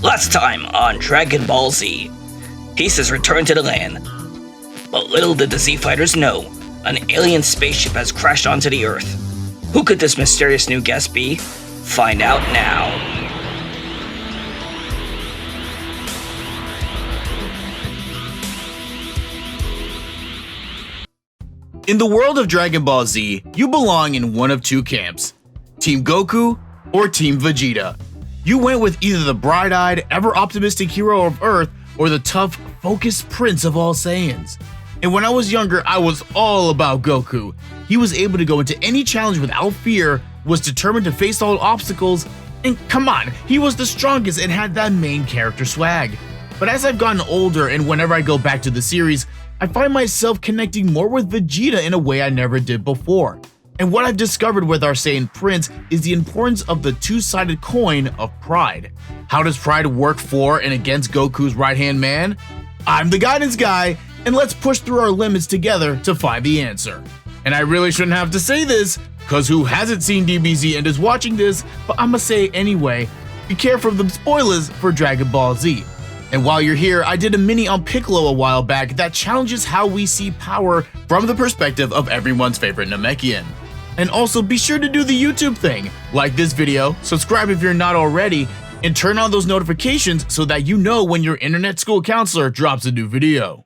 Last time on Dragon Ball Z, peace has returned to the land. But little did the Z fighters know, an alien spaceship has crashed onto the Earth. Who could this mysterious new guest be? Find out now. In the world of Dragon Ball Z, you belong in one of two camps, Team Goku or Team Vegeta. You went with either the bright-eyed, ever-optimistic hero of Earth or the tough, focused prince of all Saiyans. And when I was younger, I was all about Goku. He was able to go into any challenge without fear, was determined to face all obstacles, and come on, he was the strongest and had that main character swag. But as I've gotten older and whenever I go back to the series, I find myself connecting more with Vegeta in a way I never did before. And what I've discovered with our Saiyan Prince is the importance of the two-sided coin of pride. How does pride work for and against Goku's right-hand man? I'm the guidance guy, and let's push through our limits together to find the answer. And I really shouldn't have to say this, cause who hasn't seen DBZ and is watching this, but I'ma say it anyway, be careful of the spoilers for Dragon Ball Z. And while you're here, I did a mini on Piccolo a while back that challenges how we see power from the perspective of everyone's favorite Namekian. And also be sure to do the YouTube thing, like this video, subscribe if you're not already, and turn on those notifications so that you know when your internet school counselor drops a new video.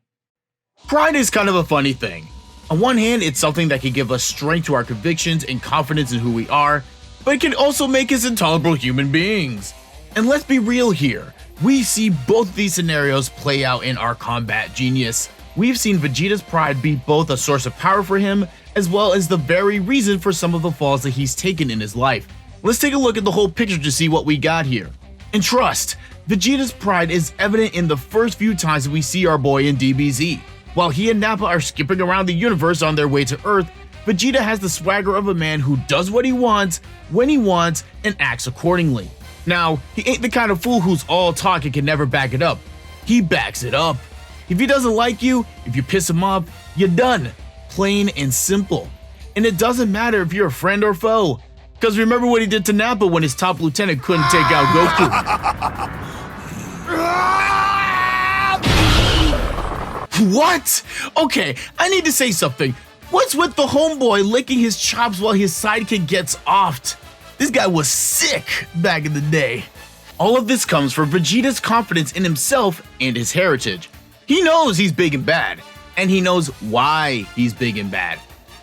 Pride is kind of a funny thing. On one hand, it's something that can give us strength to our convictions and confidence in who we are, but it can also make us intolerable human beings. And let's be real here, we see both these scenarios play out in our combat genius. We've seen Vegeta's pride be both a source of power for him, as well as the very reason for some of the falls that he's taken in his life. Let's take a look at the whole picture to see what we got here. And trust, Vegeta's pride is evident in the first few times we see our boy in DBZ. While he and Nappa are skipping around the universe on their way to Earth, Vegeta has the swagger of a man who does what he wants, when he wants, and acts accordingly. Now, he ain't the kind of fool who's all talk and can never back it up. He backs it up. If he doesn't like you, if you piss him off, you're done. Plain and simple. And it doesn't matter if you're a friend or foe. Cause remember what he did to Nappa when his top lieutenant couldn't take out Goku. What? Okay, I need to say something. What's with the homeboy licking his chops while his sidekick gets offed? This guy was sick back in the day. All of this comes from Vegeta's confidence in himself and his heritage. He knows he's big and bad, and he knows why he's big and bad.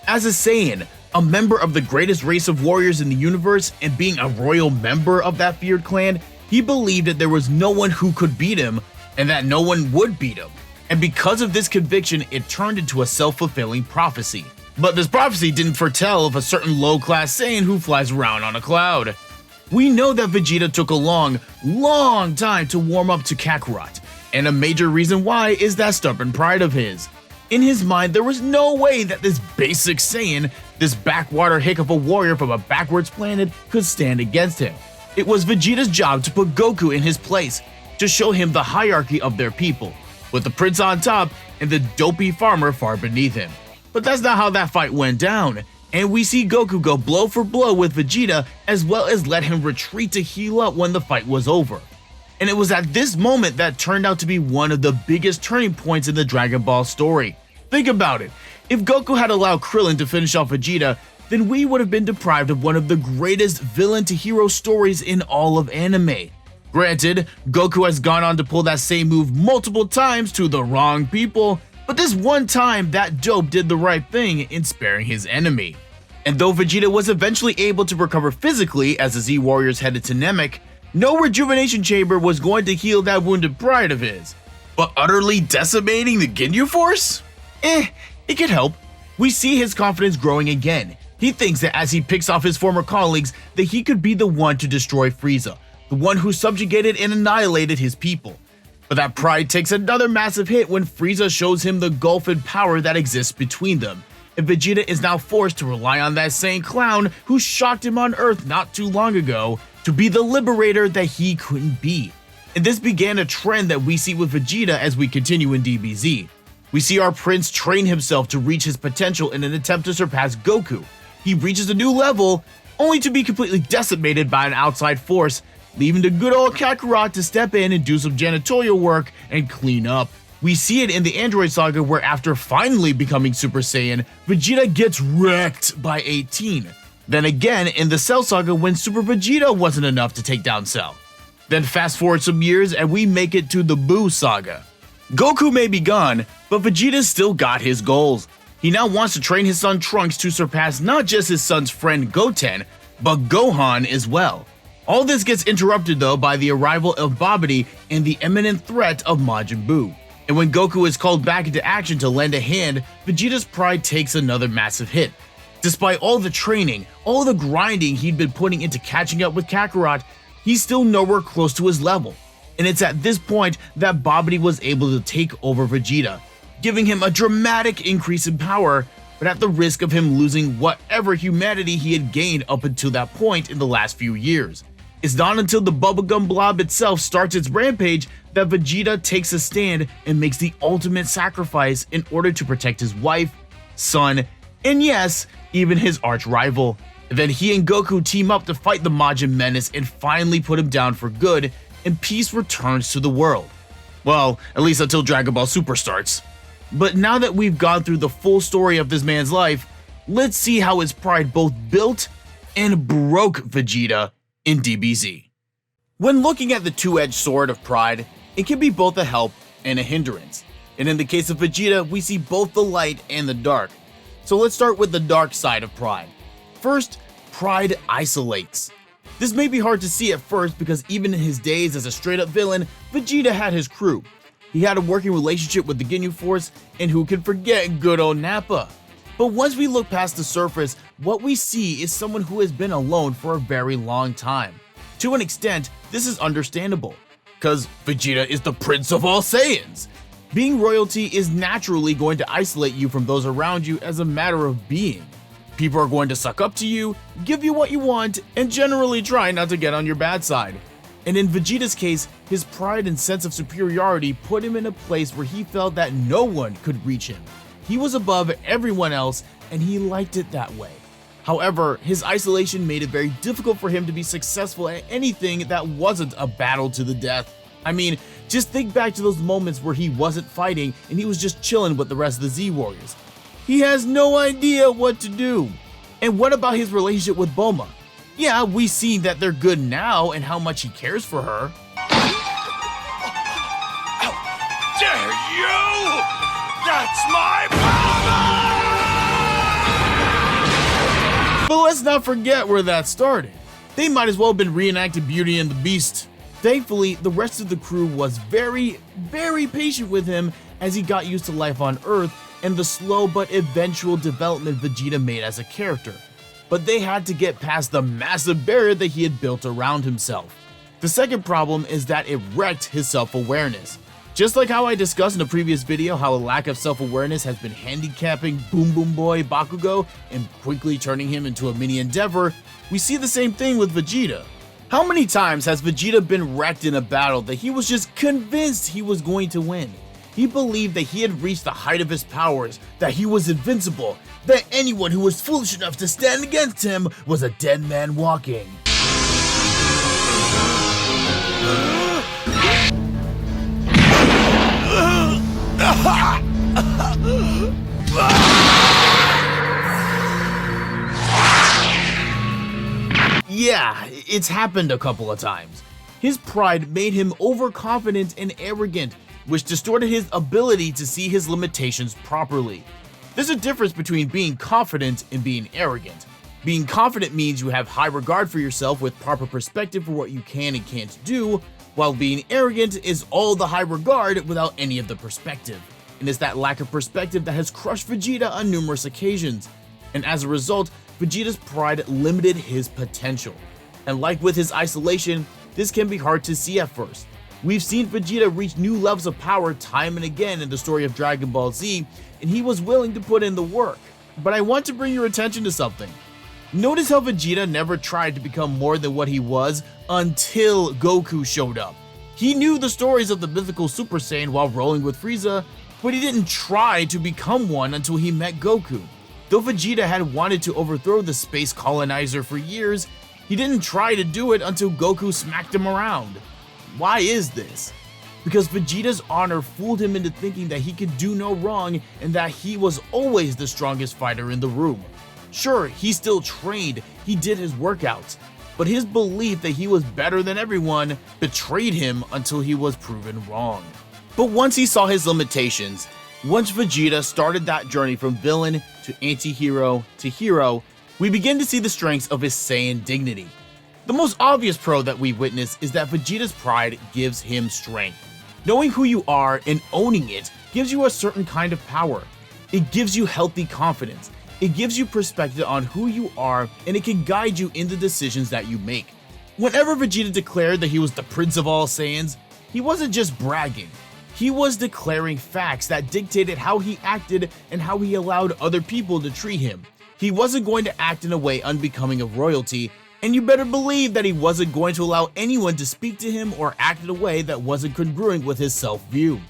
As a Saiyan, a member of the greatest race of warriors in the universe, and being a royal member of that feared clan, he believed that there was no one who could beat him, and that no one would beat him. And because of this conviction, it turned into a self-fulfilling prophecy. But this prophecy didn't foretell of a certain low-class Saiyan who flies around on a cloud. We know that Vegeta took a long time to warm up to Kakarot, and a major reason why is that stubborn pride of his. In his mind, there was no way that this basic Saiyan, this backwater hick of a warrior from a backwards planet, could stand against him. It was Vegeta's job to put Goku in his place, to show him the hierarchy of their people, with the prince on top and the dopey farmer far beneath him. But that's not how that fight went down, and we see Goku go blow for blow with Vegeta, as well as let him retreat to heal up when the fight was over. And it was at this moment that turned out to be one of the biggest turning points in the Dragon Ball story. Think about it, if Goku had allowed Krillin to finish off Vegeta, then we would have been deprived of one of the greatest villain to hero stories in all of anime. Granted, Goku has gone on to pull that same move multiple times to the wrong people, but this one time that dope did the right thing in sparing his enemy. And though Vegeta was eventually able to recover physically as the Z Warriors headed to Namek, no rejuvenation chamber was going to heal that wounded pride of his. But utterly decimating the Ginyu Force? It could help. We see his confidence growing again. He thinks that as he picks off his former colleagues, that he could be the one to destroy Frieza, the one who subjugated and annihilated his people. But that pride takes another massive hit when Frieza shows him the gulf in power that exists between them, and Vegeta is now forced to rely on that same clown who shocked him on Earth not too long ago to be the liberator that he couldn't be. And this began a trend that we see with Vegeta as we continue in DBZ. We see our prince train himself to reach his potential in an attempt to surpass Goku. He reaches a new level, only to be completely decimated by an outside force, leaving the good old Kakarot to step in and do some janitorial work and clean up. We see it in the Android Saga where after finally becoming Super Saiyan, Vegeta gets wrecked by 18. Then again in the Cell Saga when Super Vegeta wasn't enough to take down Cell. Then fast forward some years and we make it to the Buu Saga. Goku may be gone, but Vegeta still got his goals. He now wants to train his son Trunks to surpass not just his son's friend Goten, but Gohan as well. All this gets interrupted though by the arrival of Babidi and the imminent threat of Majin Buu. And when Goku is called back into action to lend a hand, Vegeta's pride takes another massive hit. Despite all the training, all the grinding he'd been putting into catching up with Kakarot, he's still nowhere close to his level. And it's at this point that Babidi was able to take over Vegeta, giving him a dramatic increase in power, but at the risk of him losing whatever humanity he had gained up until that point in the last few years. It's not until the bubblegum blob itself starts its rampage that Vegeta takes a stand and makes the ultimate sacrifice in order to protect his wife, son, and yes, even his arch rival. Then he and Goku team up to fight the Majin Menace and finally put him down for good, and peace returns to the world. Well, at least until Dragon Ball Super starts. But now that we've gone through the full story of this man's life, let's see how his pride both built and broke Vegeta in DBZ. When looking at the two-edged sword of pride, it can be both a help and a hindrance. And in the case of Vegeta, we see both the light and the dark. So let's start with the dark side of pride. First, pride isolates. This may be hard to see at first because even in his days as a straight-up villain, Vegeta had his crew. He had a working relationship with the Ginyu Force, and who can forget good old Nappa? But once we look past the surface, what we see is someone who has been alone for a very long time. To an extent, this is understandable, because Vegeta is the Prince of all Saiyans. Being royalty is naturally going to isolate you from those around you as a matter of being. People are going to suck up to you, give you what you want, and generally try not to get on your bad side. And in Vegeta's case, his pride and sense of superiority put him in a place where he felt that no one could reach him. He was above everyone else, and he liked it that way. However, his isolation made it very difficult for him to be successful at anything that wasn't a battle to the death. I mean, just think back to those moments where he wasn't fighting and he was just chilling with the rest of the Z-Warriors. He has no idea what to do. And what about his relationship with Bulma? Yeah, we see that they're good now and how much he cares for her. How dare you! That's my power! But let's not forget where that started. They might as well have been reenacting Beauty and the Beast. Thankfully, the rest of the crew was very patient with him as he got used to life on Earth and the slow but eventual development Vegeta made as a character. But they had to get past the massive barrier that he had built around himself. The second problem is that it wrecked his self-awareness. Just like how I discussed in a previous video how a lack of self-awareness has been handicapping Boom Boom Boy Bakugo and quickly turning him into a mini Endeavor, we see the same thing with Vegeta. How many times has Vegeta been wrecked in a battle that he was just convinced he was going to win? He believed that he had reached the height of his powers, that he was invincible, that anyone who was foolish enough to stand against him was a dead man walking. Yeah, it's happened a couple of times. His pride made him overconfident and arrogant, which distorted his ability to see his limitations properly. There's a difference between being confident and being arrogant. Being confident means you have high regard for yourself with proper perspective for what you can and can't do, while being arrogant is all the high regard without any of the perspective. And it's that lack of perspective that has crushed Vegeta on numerous occasions. And as a result, Vegeta's pride limited his potential. And like with his isolation, this can be hard to see at first. We've seen Vegeta reach new levels of power time and again in the story of Dragon Ball Z, and he was willing to put in the work. But I want to bring your attention to something. Notice how Vegeta never tried to become more than what he was until Goku showed up. He knew the stories of the mythical Super Saiyan while rolling with Frieza, but he didn't try to become one until he met Goku. Though Vegeta had wanted to overthrow the space colonizer for years, He didn't try to do it until Goku smacked him around. Why is this? Because Vegeta's honor fooled him into thinking that he could do no wrong and that he was always the strongest fighter in the room. Sure, he still trained, he did his workouts, but his belief that he was better than everyone betrayed him until he was proven wrong. But once he saw his limitations, once Vegeta started that journey from villain to anti-hero to hero, we begin to see the strengths of his Saiyan dignity. The most obvious pro that we witness is that Vegeta's pride gives him strength. Knowing who you are and owning it gives you a certain kind of power. It gives you healthy confidence. It gives you perspective on who you are, and it can guide you in the decisions that you make. Whenever Vegeta declared that he was the Prince of all Saiyans, he wasn't just bragging. He was declaring facts that dictated how he acted and how he allowed other people to treat him. He wasn't going to act in a way unbecoming of royalty, and you better believe that he wasn't going to allow anyone to speak to him or act in a way that wasn't congruent with his self-view.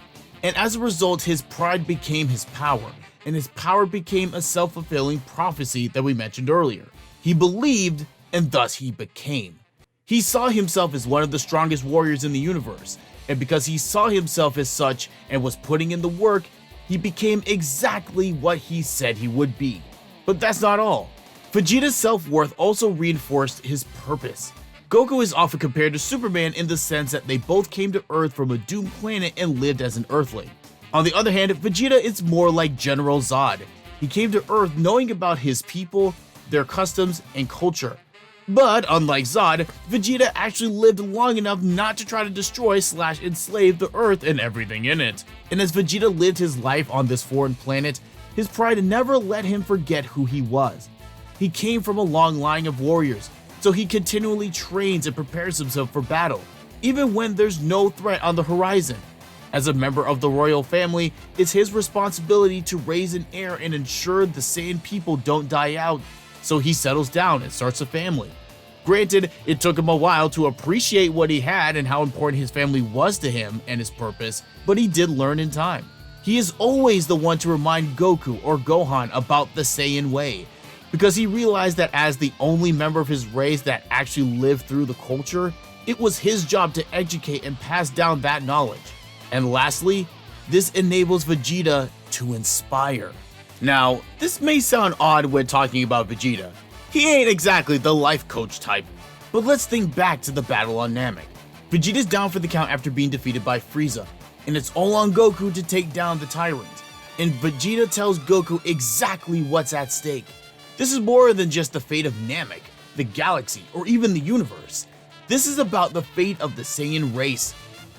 And as a result, his pride became his power, and his power became a self-fulfilling prophecy that we mentioned earlier. He believed, and thus he became. He saw himself as one of the strongest warriors in the universe, and because he saw himself as such and was putting in the work, he became exactly what he said he would be. But that's not all. Vegeta's self-worth also reinforced his purpose. Goku is often compared to Superman in the sense that they both came to Earth from a doomed planet and lived as an Earthling. On the other hand, Vegeta is more like General Zod. He came to Earth knowing about his people, their customs, and culture. But unlike Zod, Vegeta actually lived long enough not to try to destroy/enslave the Earth and everything in it. And as Vegeta lived his life on this foreign planet, his pride never let him forget who he was. He came from a long line of warriors, so he continually trains and prepares himself for battle, even when there's no threat on the horizon. As a member of the royal family, it's his responsibility to raise an heir and ensure the Saiyan people don't die out, so he settles down and starts a family. Granted, it took him a while to appreciate what he had and how important his family was to him and his purpose, but he did learn in time. He is always the one to remind Goku or Gohan about the Saiyan way, because he realized that as the only member of his race that actually lived through the culture, it was his job to educate and pass down that knowledge. And lastly, this enables Vegeta to inspire. Now, this may sound odd when talking about Vegeta. He ain't exactly the life coach type, but let's think back to the battle on Namek. Vegeta's down for the count after being defeated by Frieza, and it's all on Goku to take down the tyrant. And Vegeta tells Goku exactly what's at stake. This is more than just the fate of Namek, the galaxy, or even the universe. This is about the fate of the Saiyan race.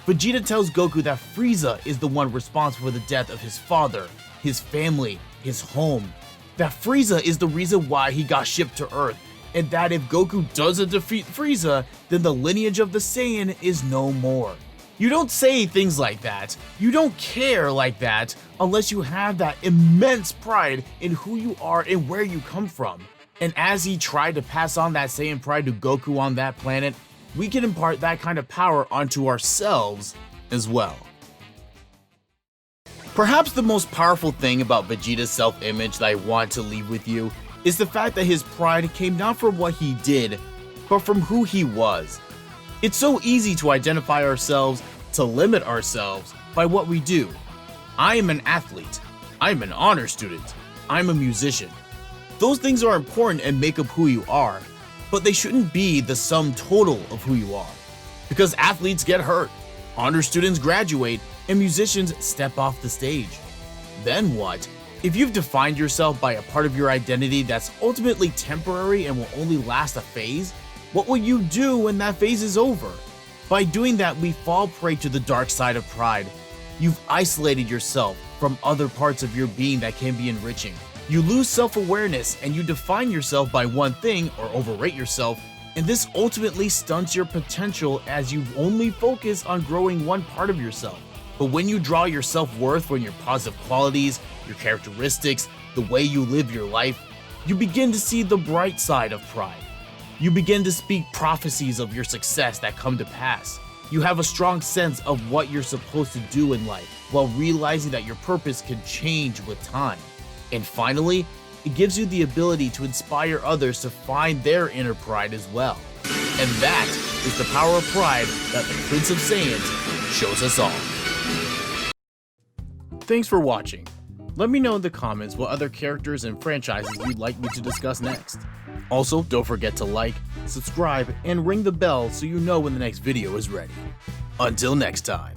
Vegeta tells Goku that Frieza is the one responsible for the death of his father, his family, his home. That Frieza is the reason why he got shipped to Earth, and that if Goku doesn't defeat Frieza, then the lineage of the Saiyan is no more. You don't say things like that, you don't care like that, unless you have that immense pride in who you are and where you come from. And as he tried to pass on that Saiyan pride to Goku on that planet, we can impart that kind of power onto ourselves as well. Perhaps the most powerful thing about Vegeta's self-image that I want to leave with you is the fact that his pride came not from what he did, but from who he was. It's so easy to identify ourselves, to limit ourselves by what we do. I am an athlete. I'm an honor student. I'm a musician. Those things are important and make up who you are, but they shouldn't be the sum total of who you are. Because athletes get hurt, honor students graduate, and musicians step off the stage. Then what? If you've defined yourself by a part of your identity that's ultimately temporary and will only last a phase, what will you do when that phase is over? By doing that, we fall prey to the dark side of pride. You've isolated yourself from other parts of your being that can be enriching. You lose self-awareness and you define yourself by one thing or overrate yourself, and this ultimately stunts your potential as you only focus on growing one part of yourself. But when you draw your self-worth from your positive qualities, your characteristics, the way you live your life, you begin to see the bright side of pride. You begin to speak prophecies of your success that come to pass. You have a strong sense of what you're supposed to do in life, while realizing that your purpose can change with time. And finally, It gives you the ability to inspire others to find their inner pride as well. And that is the power of pride that the Prince of Saiyans shows us all. Thanks for watching. Let me know in the comments what other characters and franchises you'd like me to discuss next. Also, don't forget to like, subscribe, and ring the bell so you know when the next video is ready. Until next time.